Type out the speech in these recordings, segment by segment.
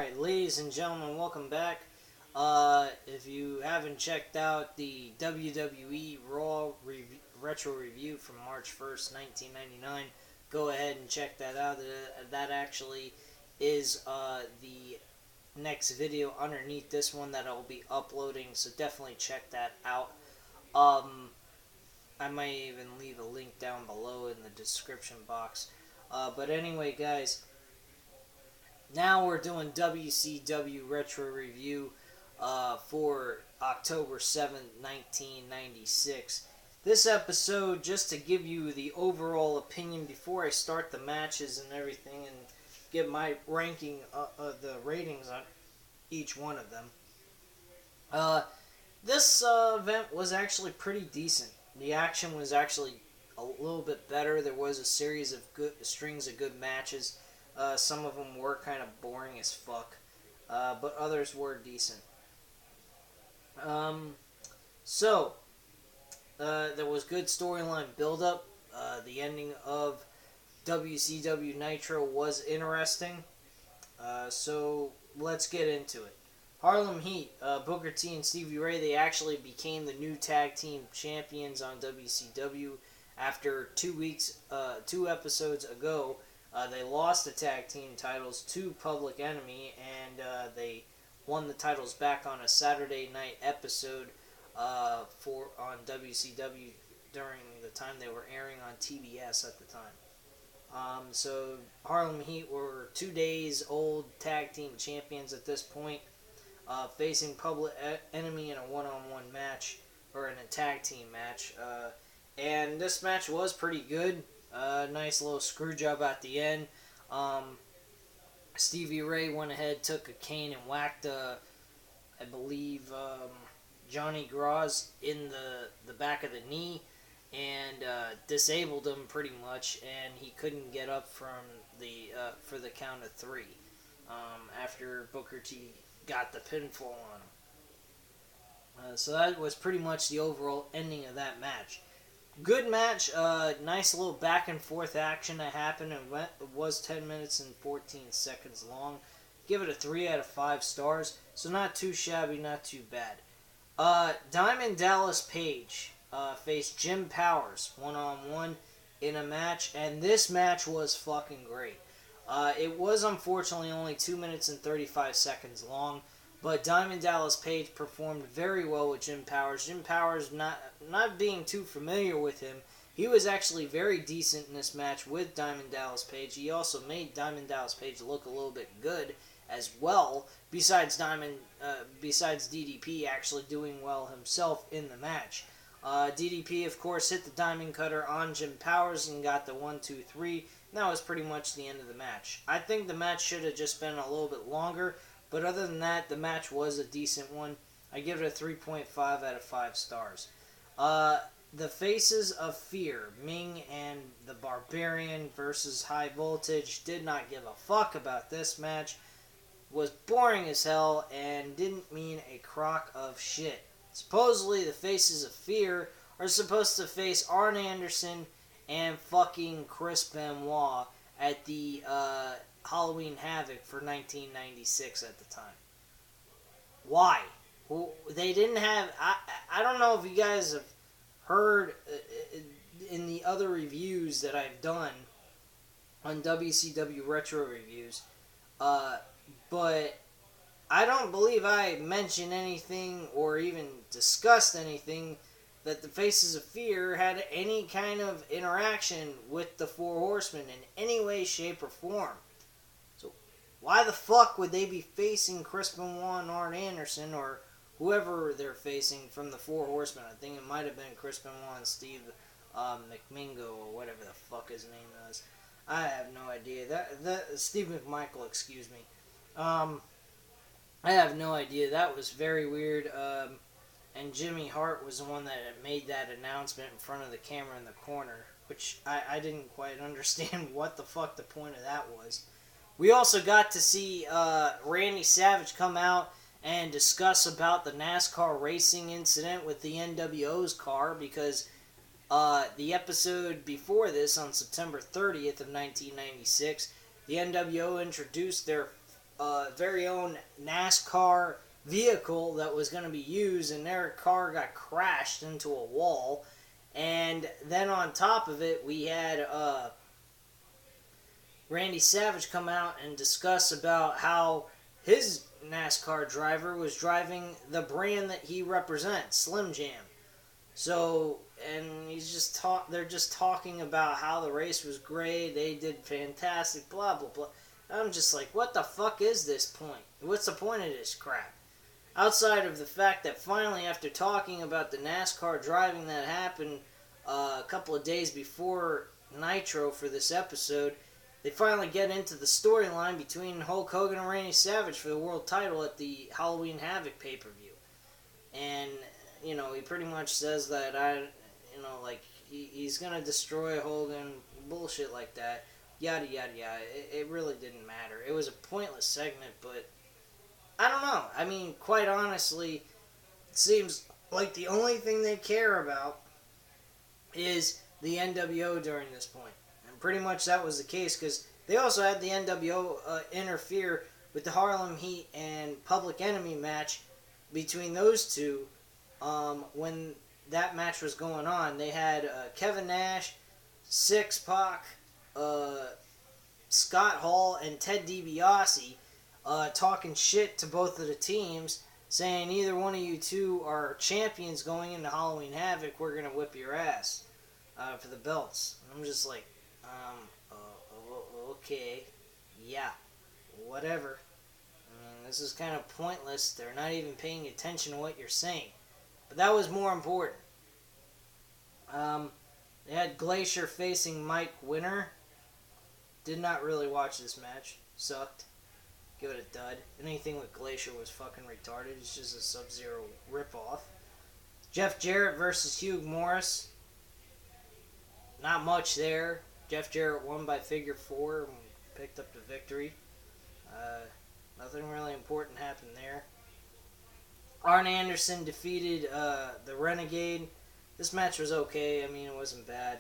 Alright, ladies and gentlemen, welcome back. If you haven't checked out the WWE Raw Retro Review from March 1st, 1999, go ahead and check that out. That actually is the next video underneath this one that I'll be uploading, so definitely check that out. I might even leave a link down below in the description box. But anyway, guys, now we're doing WCW Retro Review for October 7th, 1996. This episode, just to give you the overall opinion before I start the matches and everything and give my ranking of the ratings on each one of them. This event was actually pretty decent. The action was actually a little bit better. There was a series of strings of good matches. Some of them were kind of boring as fuck, but others were decent. There was good storyline build-up. The ending of WCW Nitro was interesting. So let's get into it. Harlem Heat, Booker T and Stevie Ray, they actually became the new tag team champions on WCW after 2 episodes ago. They lost the tag team titles to Public Enemy, and they won the titles back on a Saturday night episode on WCW during the time they were airing on TBS at the time. So Harlem Heat were 2 days old tag team champions at this point, facing Public Enemy in a one-on-one match, or in a tag team match. And this match was pretty good. Nice little screw job at the end. Stevie Ray went ahead, took a cane and whacked, I believe, Johnny Graz in the back of the knee, and disabled him pretty much, and he couldn't get up from for the count of 3 after Booker T got the pinfall on him. So that was pretty much the overall ending of that match. Good match, nice little back and forth action that happened, and it was 10 minutes and 14 seconds long. Give it a 3 out of 5 stars, so not too shabby, not too bad. Diamond Dallas Page faced Jim Powers one-on-one in a match, and this match was fucking great. It was unfortunately only 2 minutes and 35 seconds long, but Diamond Dallas Page performed very well with Jim Powers. Jim Powers, not being too familiar with him, he was actually very decent in this match with Diamond Dallas Page. He also made Diamond Dallas Page look a little bit good as well, besides DDP actually doing well himself in the match. DDP, of course, hit the Diamond Cutter on Jim Powers and got the 1-2-3, and that was pretty much the end of the match. I think the match should have just been a little bit longer, but other than that, the match was a decent one. I give it a 3.5 out of 5 stars. The Faces of Fear, Ming and the Barbarian versus High Voltage, did not give a fuck about this match. Was boring as hell and didn't mean a crock of shit. Supposedly, the Faces of Fear are supposed to face Arn Anderson and fucking Chris Benoit at the Halloween Havoc for 1996 at the time. Why? Well, they didn't have... I don't know if you guys have heard in the other reviews that I've done on WCW Retro Reviews, but I don't believe I mentioned anything or even discussed anything that the Faces of Fear had any kind of interaction with the Four Horsemen in any way, shape, or form. So why the fuck would they be facing Chris Benoit and Arn Anderson, or whoever they're facing from the Four Horsemen? I think it might have been Chris Benoit and Steve McMingo, or whatever the fuck his name is. I have no idea. Steve McMichael, excuse me. I have no idea. That was very weird. And Jimmy Hart was the one that made that announcement in front of the camera in the corner, which I didn't quite understand what the fuck the point of that was. We also got to see Randy Savage come out and discuss about the NASCAR racing incident with the NWO's car, because the episode before this, on September 30th of 1996, the NWO introduced their very own NASCAR vehicle that was going to be used, and their car got crashed into a wall. And then on top of it, we had Randy Savage come out and discuss about how his NASCAR driver was driving the brand that he represents, Slim Jam. So, and they're just talking about how the race was great, they did fantastic, blah, blah, blah. I'm just like, what the fuck is this point? What's the point of this crap? Outside of the fact that finally, after talking about the NASCAR driving that happened a couple of days before Nitro for this episode, they finally get into the storyline between Hulk Hogan and Randy Savage for the world title at the Halloween Havoc pay-per-view. And, you know, he pretty much says that, he's going to destroy Hogan, bullshit like that, yada, yada, yada. It really didn't matter. It was a pointless segment, but I don't know. I mean, quite honestly, it seems like the only thing they care about is the NWO during this point. And pretty much that was the case, because they also had the NWO interfere with the Harlem Heat and Public Enemy match between those two. When that match was going on, they had Kevin Nash, Six Pac, Scott Hall, and Ted DiBiase talking shit to both of the teams, saying either one of you two are champions going into Halloween Havoc, we're going to whip your ass for the belts. And I'm just like, okay, yeah, whatever. I mean, this is kind of pointless. They're not even paying attention to what you're saying. But that was more important. They had Glacier facing Mike Winner. Did not really watch this match. Sucked. Give it a dud. Anything with Glacier was fucking retarded. It's just a Sub-Zero ripoff. Jeff Jarrett versus Hugh Morris. Not much there. Jeff Jarrett won by figure 4 and picked up the victory. Nothing really important happened there. Arn Anderson defeated the Renegade. This match was okay. I mean, it wasn't bad.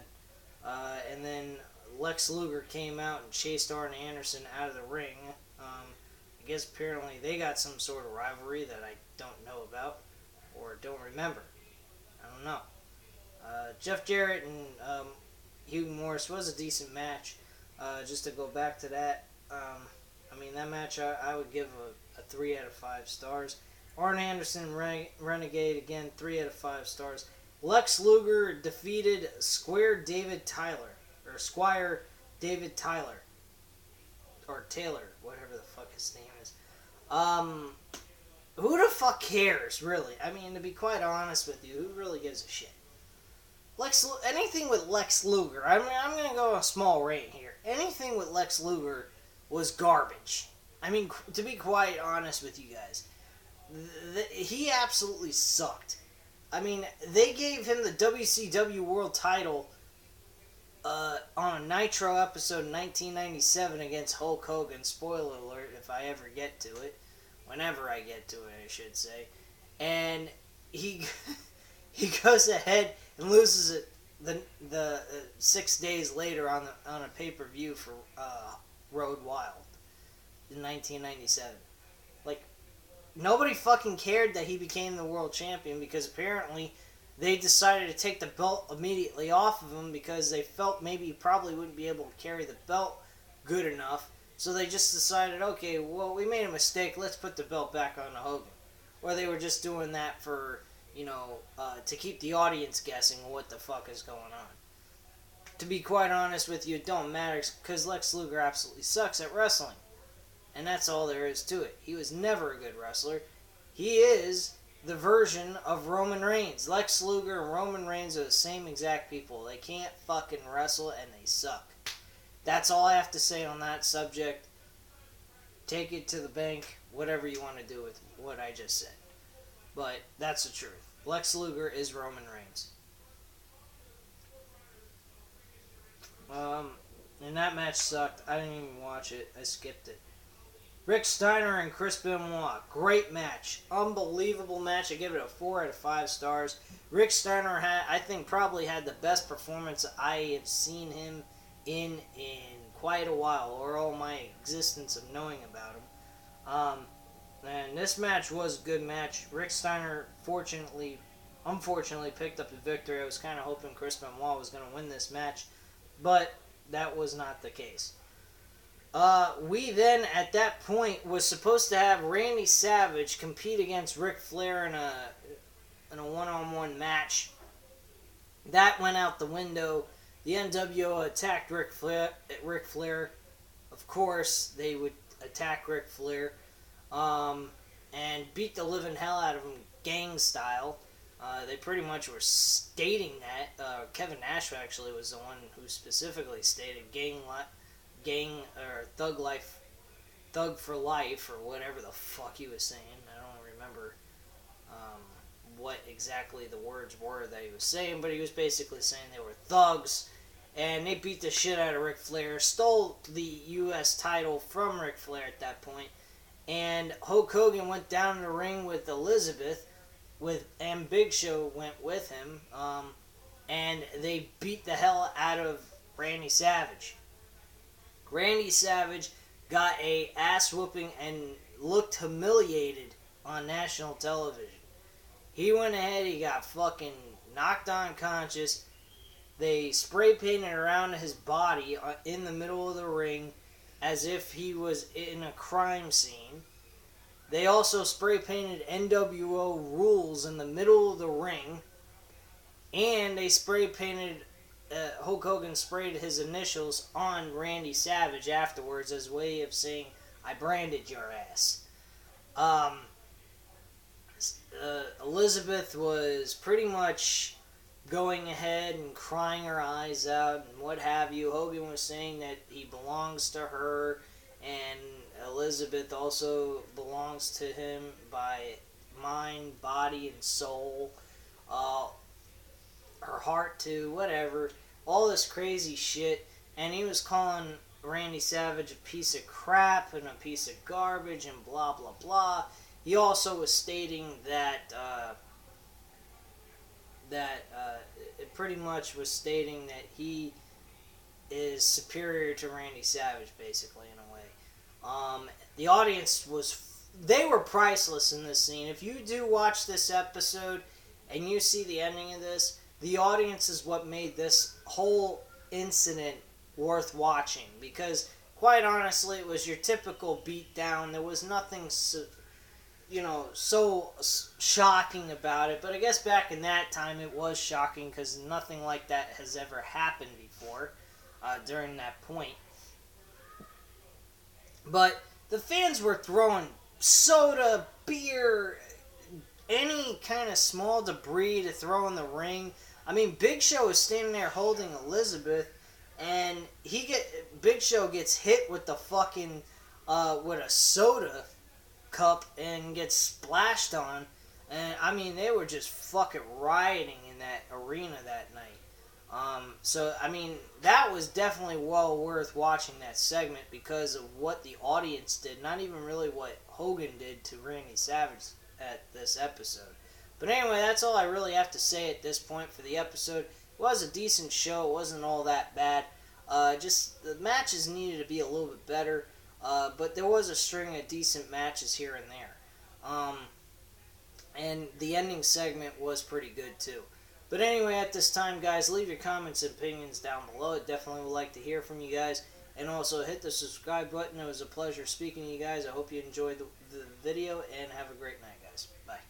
And then Lex Luger came out and chased Arn Anderson out of the ring. I guess apparently they got some sort of rivalry that I don't know about or don't remember. I don't know. Jeff Jarrett and Hugh Morris was a decent match. Just to go back to that, I mean, that match I would give a 3 out of 5 stars. Arn Anderson Renegade, again, 3 out of 5 stars. Lex Luger defeated Squire David Tyler. Or Taylor, whatever the fuck his name is. Who the fuck cares, really? I mean, to be quite honest with you, who really gives a shit? Anything with Lex Luger, I mean, I'm going to go a small rant here. Anything with Lex Luger was garbage. I mean, to be quite honest with you guys, he absolutely sucked. I mean, they gave him the WCW World Title on a Nitro episode in 1997 against Hulk Hogan. Spoiler alert, if I ever get to it. Whenever I get to it, I should say. And he goes ahead and loses it the 6 days later on a pay-per-view for Road Wild in 1997. Like, nobody fucking cared that he became the world champion, because apparently they decided to take the belt immediately off of him because they felt maybe he probably wouldn't be able to carry the belt good enough. So they just decided, okay, well, we made a mistake, let's put the belt back on Hogan. Or they were just doing that for, to keep the audience guessing what the fuck is going on. To be quite honest with you, it don't matter, because Lex Luger absolutely sucks at wrestling. And that's all there is to it. He was never a good wrestler. He is the version of Roman Reigns. Lex Luger and Roman Reigns are the same exact people. They can't fucking wrestle and they suck. That's all I have to say on that subject. Take it to the bank, whatever you want to do with what I just said. But that's the truth. Lex Luger is Roman Reigns. And that match sucked. I didn't even watch it. I skipped it. Rick Steiner and Chris Benoit. Great match. Unbelievable match. I give it a 4 out of 5 stars. Rick Steiner, I think, probably had the best performance I have seen him in quite a while, or all my existence of knowing about him. And this match was a good match. Rick Steiner, unfortunately, picked up the victory. I was kind of hoping Chris Benoit was going to win this match, but that was not the case. We then, at that point, was supposed to have Randy Savage compete against Ric Flair in a one-on-one match. That went out the window. The NWO attacked Ric Flair. Of course, they would attack Ric Flair and beat the living hell out of him gang style. They pretty much were stating that. Kevin Nash actually was the one who specifically stated thug for life, or whatever the fuck he was saying. I don't remember what exactly the words were that he was saying, but he was basically saying they were thugs, and they beat the shit out of Ric Flair, stole the U.S. title from Ric Flair at that point, and Hulk Hogan went down in the ring with Elizabeth, and Big Show went with him, and they beat the hell out of Randy Savage. Randy Savage got a ass whooping and looked humiliated on national television. He went ahead, he got fucking knocked unconscious. They spray painted around his body in the middle of the ring as if he was in a crime scene. They also spray painted NWO rules in the middle of the ring. And they spray painted, Hulk Hogan sprayed his initials on Randy Savage afterwards as a way of saying, I branded your ass. Elizabeth was pretty much going ahead and crying her eyes out and what have you. Hogan was saying that he belongs to her, and Elizabeth also belongs to him by mind, body, and soul. Her heart too, whatever. All this crazy shit. And he was calling Randy Savage a piece of crap and a piece of garbage and blah blah blah. He also was stating that it pretty much was stating that he is superior to Randy Savage, basically, in a way. The audience they were priceless in this scene. If you do watch this episode and you see the ending of this, the audience is what made this whole incident worth watching, because quite honestly, it was your typical beatdown. There was nothing so shocking about it, but I guess back in that time it was shocking because nothing like that has ever happened before during that point. But the fans were throwing soda, beer, any kind of small debris to throw in the ring. I mean, Big Show is standing there holding Elizabeth, and Big Show gets hit with the fucking with a soda cup and gets splashed on, and I mean, they were just fucking rioting in that arena that night. So I mean, that was definitely well worth watching that segment because of what the audience did, not even really what Hogan did to Randy Savage at this episode. But anyway, that's all I really have to say at this point for the episode. It was a decent show. It wasn't all that bad. Just the matches needed to be a little bit better. But there was a string of decent matches here and there. And the ending segment was pretty good too. But anyway, at this time, guys, leave your comments and opinions down below. I definitely would like to hear from you guys. And also hit the subscribe button. It was a pleasure speaking to you guys. I hope you enjoyed the video, and have a great night, guys. Bye.